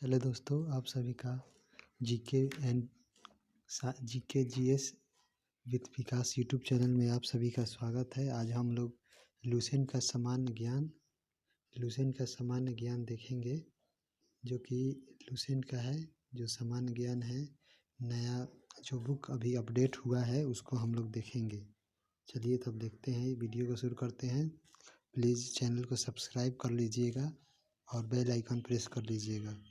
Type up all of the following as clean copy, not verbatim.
Hello दोस्तों, आप सभी का GK and GK GS with Vikas YouTube channel में आप सभी का स्वागत है। आज हम लोग लुसेंट का सामान्य ज्ञान देखेंगे, जो कि लुसेंट का है। जो सामान्य ज्ञान है, नया जो बुक अभी अपडेट हुआ है उसको हम लोग देखेंगे। चलिए तब देखते हैं, वीडियो को शुरू करते हैं। प्लीज़ चैनल को सब्सक्राइब कर लीजिएगा और बेल आइकन प्रेस कर लीजिएगा।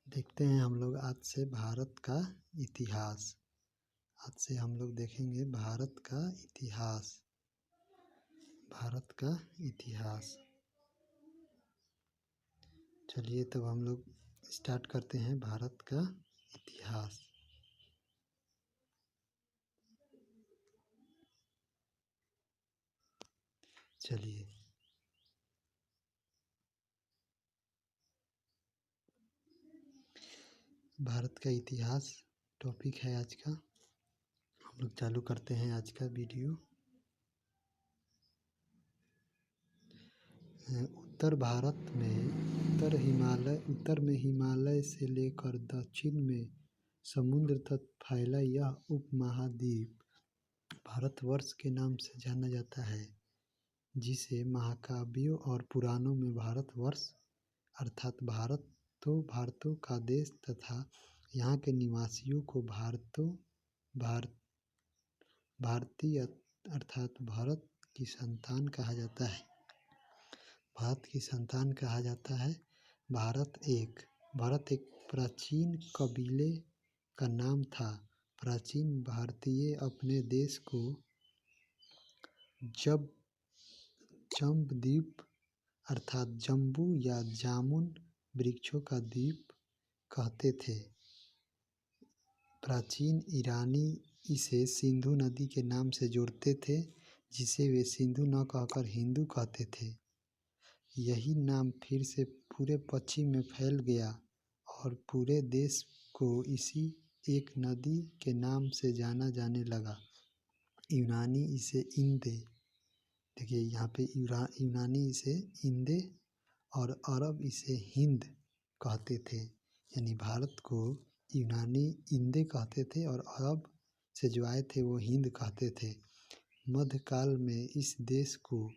देखते हैं हम लोग आज से भारत का इतिहास। आज से हम लोग देखेंगे भारत का इतिहास। चलिए तब हम लोग स्टार्ट करते हैं भारत का इतिहास। चलिए भारत का इतिहास टॉपिक है आज का। हम लोग चालू करते हैं आज का वीडियो। उत्तर भारत में उत्तर में हिमालय से लेकर दक्षिण में समुद्र तक फैला यह उपमहाद्वीप भारतवर्ष के नाम से जाना जाता है, जिसे महाकाव्यों और पुराणों में भारतवर्ष अर्थात भारतों का देश तथा यहाँ के निवासियों को भारतीय अर्थात भारत की संतान कहा जाता है। भारत एक प्राचीन कबीले का नाम था। प्राचीन भारतीय अपने देश को जम्बूद्वीप अर्थात जम्बू या जामुन वृक्षों का द्वीप कहते थे। प्राचीन ईरानी इसे सिंधु नदी के नाम से जोड़ते थे, जिसे वे सिंधु न कहकर हिंदू कहते थे। यही नाम फिर से पूरे पश्चिम में फैल गया और पूरे देश को इसी एक नदी के नाम से जाना जाने लगा। यूनानी इसे इंदे, देखिए यहाँ पे यूनानी इसे इंदे और अरब इसे हिंद कहते थे। यानी भारत को यूनानी इंदे कहते थे और अरब से जो आए थे वो हिंद कहते थे। मध्यकाल में इस देश को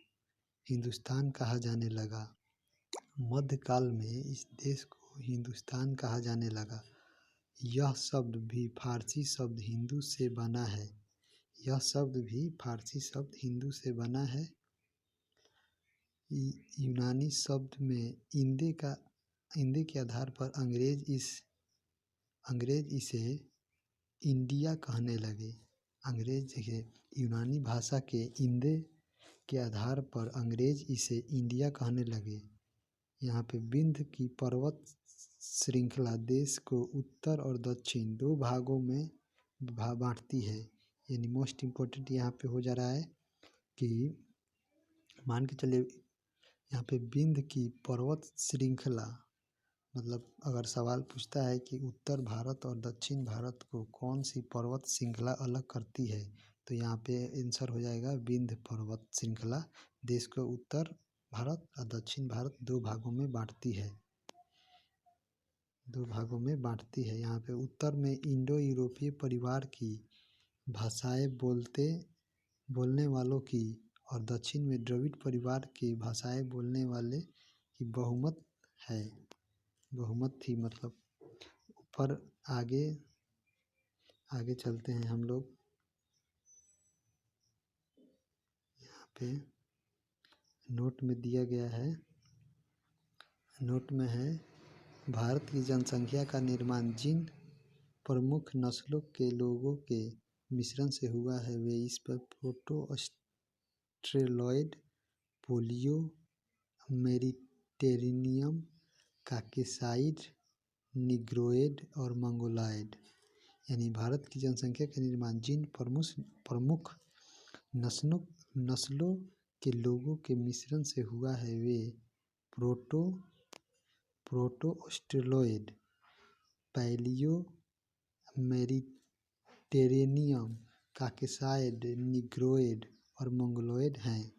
हिंदुस्तान कहा जाने लगा। यह शब्द भी फारसी शब्द हिंदू से बना है। यूनानी शब्द में इंदे के आधार पर अंग्रेज इसे इंडिया कहने लगे। यूनानी भाषा के इंदे के आधार पर अंग्रेज इसे इंडिया कहने लगे। यहाँ पे विंध्य की पर्वत श्रृंखला देश को उत्तर और दक्षिण दो भागों में बांटती है। यानी मोस्ट इम्पोर्टेंट यहाँ पे हो जा रहा है कि मान के चलिए यहाँ पे विंध्य की पर्वत श्रृंखला, मतलब अगर सवाल पूछता है कि उत्तर भारत और दक्षिण भारत को कौन सी पर्वत श्रृंखला अलग करती है, तो यहाँ पे आंसर हो जाएगा विंध्य पर्वत श्रृंखला देश को उत्तर भारत और दक्षिण भारत दो भागों में बांटती है। यहाँ पे उत्तर में इंडो यूरोपीय परिवार की भाषाएं बोलने वालों की और दक्षिण में द्रविड़ परिवार की भाषाएं बोलने वाले की बहुमत थी। मतलब ऊपर आगे चलते हैं हम लोग। यहाँ पे नोट में दिया गया है, नोट में है भारत की जनसंख्या का निर्माण जिन प्रमुख नस्लों के लोगों के मिश्रण से हुआ है वे इस पर proto Australoid, paleo, Mediterranean, Caucasoid, Negroid और मंगोलॉयड। यानी भारत की जनसंख्या का निर्माण जिन प्रमुख नस्लों के लोगों के मिश्रण से हुआ है वे proto Australoid, paleo, Mediterranean, Caucasoid, Negroid और मंगोलॉयड हैं।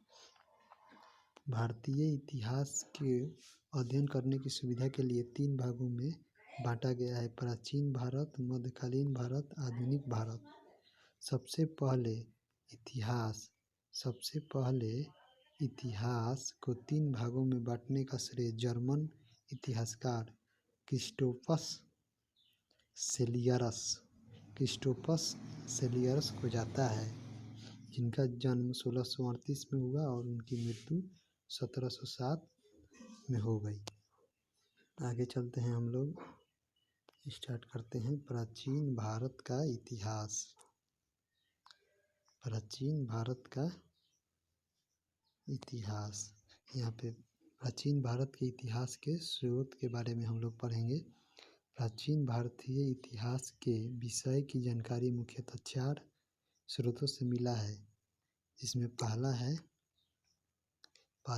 भारतीय इतिहास के अध्ययन करने की सुविधा के लिए 3 भागों में बांटा गया है: प्राचीन भारत, मध्यकालीन भारत, आधुनिक भारत। सबसे पहले इतिहास को 3 भागों में बांटने का श्रेय जर्मन इतिहासकार क्रिस्टोफस सेलियरस को जाता है, जिनका जन्म 1638 में हुआ और उनकी मृत्यु 1707 में हो गई। आगे चलते हैं, हम लोग स्टार्ट करते हैं प्राचीन भारत का इतिहास। प्राचीन भारत का इतिहास, यहाँ पे प्राचीन भारत के इतिहास के स्रोत के बारे में हम लोग पढ़ेंगे। प्राचीन भारतीय इतिहास के विषय की जानकारी मुख्यतः 4 स्रोतों से मिला है, जिसमें पहला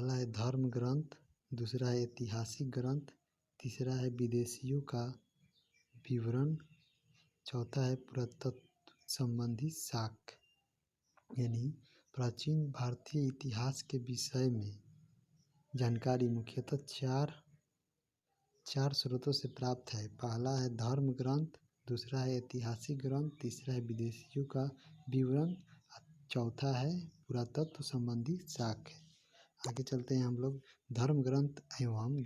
है धर्म ग्रंथ, दूसरा है ऐतिहासिक ग्रंथ, तीसरा है विदेशियों का विवरण, चौथा है पुरातत्व संबंधी साक्ष्य। यानी प्राचीन भारतीय इतिहास के विषय में जानकारी मुख्यतः चार स्रोतों से प्राप्त है। पहला है धर्म ग्रंथ, दूसरा है ऐतिहासिक ग्रंथ, तीसरा है विदेशियों का विवरण, चौथा है पुरातत्व संबंधी साक्ष्य। आगे चलते हैं हम लोग। धर्म ग्रंथ एवं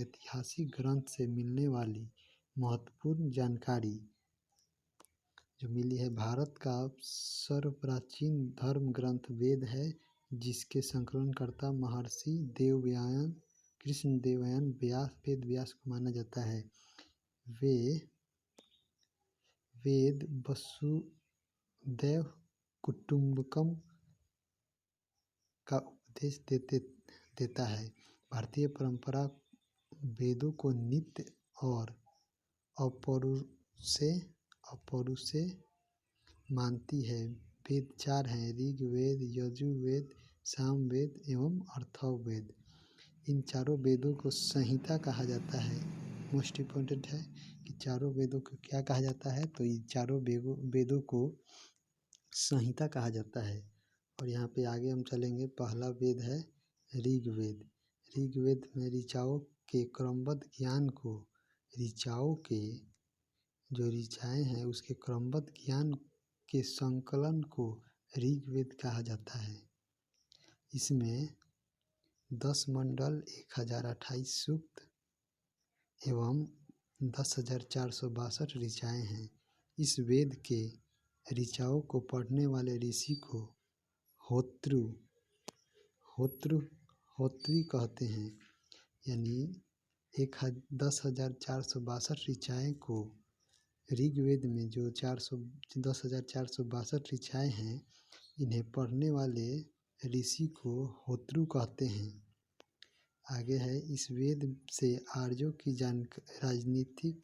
ऐतिहासिक ग्रंथ से मिलने वाली महत्वपूर्ण जानकारी जो मिली है। भारत का सर्वप्राचीन धर्म ग्रंथ वेद है, जिसके संकलनकर्ता महर्षि कृष्णदेवराय वेद व्यास को माना जाता है। वे वेद वसुधैव कुटुंबकम का उपदेश देता है। भारतीय परंपरा वेदों को नित्य और अपौरुषेय मानती है। वेद 4 हैं: ऋग्वेद, यजुर्वेद, सामवेद एवं अथर्ववेद। इन चारों वेदों को संहिता कहा जाता है। मोस्ट इम्पोर्टेंट है कि चारों वेदों को क्या कहा जाता है, तो इन चारों वेदों को संहिता कहा जाता है। और यहाँ पे आगे हम चलेंगे। पहला वेद है ऋग्वेद। ऋग्वेद में ऋचाओं के क्रमबद्ध ज्ञान को, ऋचाओं के जो ऋचाएँ हैं उसके क्रमबद्ध ज्ञान के संकलन को ऋग्वेद कहा जाता है। इसमें 10 मंडल, 1028 सूक्त एवं 10,462 ऋचाएँ हैं। इस वेद के ऋचाओं को पढ़ने वाले ऋषि को होत्री कहते हैं। यानी 10,462 ऋचाएँ को ऋग्वेद में जो 10,462 ऋचाएँ हैं, इन्हें पढ़ने वाले ऋषि को होत्रु कहते हैं। आगे है, इस वेद से आर्यों की राजनीतिक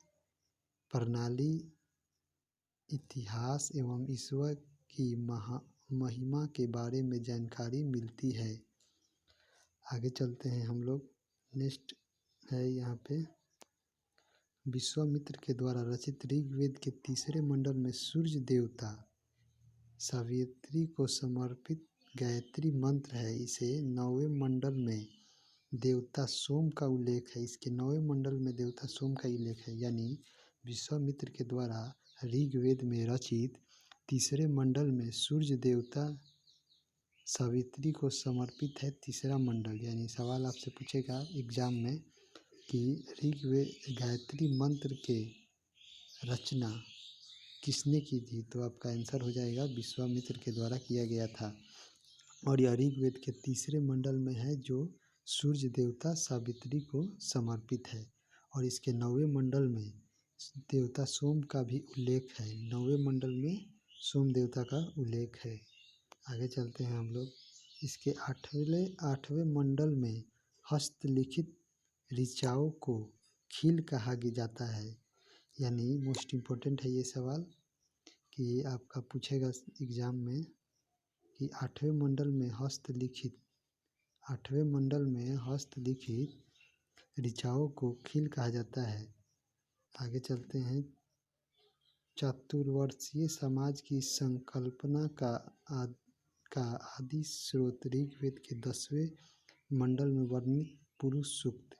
प्रणाली, इतिहास एवं ईश्वर की महिमा के बारे में जानकारी मिलती है। आगे चलते हैं हम लोग। नेक्स्ट है यहाँ पे विश्वामित्र के द्वारा रचित ऋग्वेद के 3 मंडल में सूर्य देवता सावित्री को समर्पित गायत्री मंत्र है। इसे 9वें मंडल में देवता सोम का उल्लेख है। इसके 9वें मंडल में देवता सोम का उल्लेख है। यानी विश्वामित्र के द्वारा ऋग्वेद में रचित 3 मंडल में सूर्य देवता सावित्री को समर्पित है 3 मंडल। यानी सवाल आपसे पूछेगा एग्जाम में कि ऋग्वेद गायत्री मंत्र के रचना किसने की थी, तो आपका आंसर हो जाएगा विश्वामित्र के द्वारा किया गया था। और यह ऋग्वेद के 3 मंडल में है, जो सूर्य देवता सावित्री को समर्पित है। और इसके 9वें मंडल में देवता सोम का भी उल्लेख है। 9वें मंडल में सोम देवता का उल्लेख है। आगे चलते हैं हम लोग। इसके 8वें मंडल में हस्तलिखित ऋचाओं को खील कहा जाता है। यानी मोस्ट इम्पोर्टेंट है ये सवाल कि आपका पूछेगा एग्जाम में कि 8वें मंडल में हस्तलिखित ऋचाओं को खील कहा जाता है। आगे चलते हैं। चतुर्वर्षीय समाज की संकल्पना का आदि स्रोत ऋग्वेद के 10वें मंडल में वर्णित पुरुष सूक्त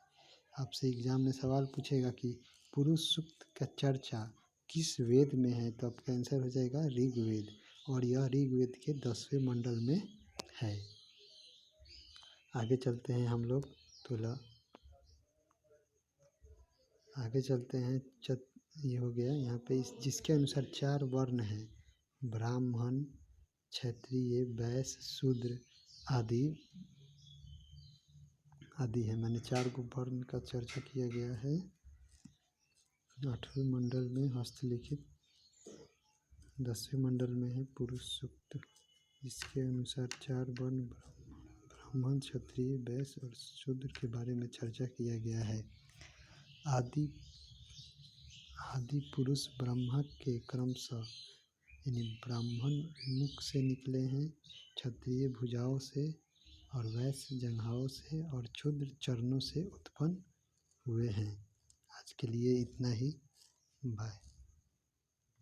आपसे एग्जाम में सवाल पूछेगा कि पुरुष सूक्त का चर्चा किस वेद में है, तो आपका आंसर हो जाएगा ऋग्वेद, और यह ऋग्वेद के 10वें मंडल में है। आगे चलते हैं हम लोग आगे चलते हैं। ये हो गया यहाँ पे जिसके अनुसार 4 वर्ण हैं, ब्राह्मण, क्षत्रिय, वैश्य, शूद्र आदि है, मैंने 4 को वर्ण का चर्चा किया गया है। 8वें मंडल में हस्तलिखित, 10वें मंडल में है पुरुष सूक्त, जिसके अनुसार 4 वर्ण ब्राह्मण, क्षत्रिय, वैश्य और शूद्र के बारे में चर्चा किया गया है। आदि पुरुष ब्रह्मा के क्रमशः यानी ब्राह्मण मुख से निकले हैं, क्षत्रिय भुजाओं से और वैश्य जंघाओं से और शूद्र चरणों से उत्पन्न हुए हैं। आज के लिए इतना ही, बाय।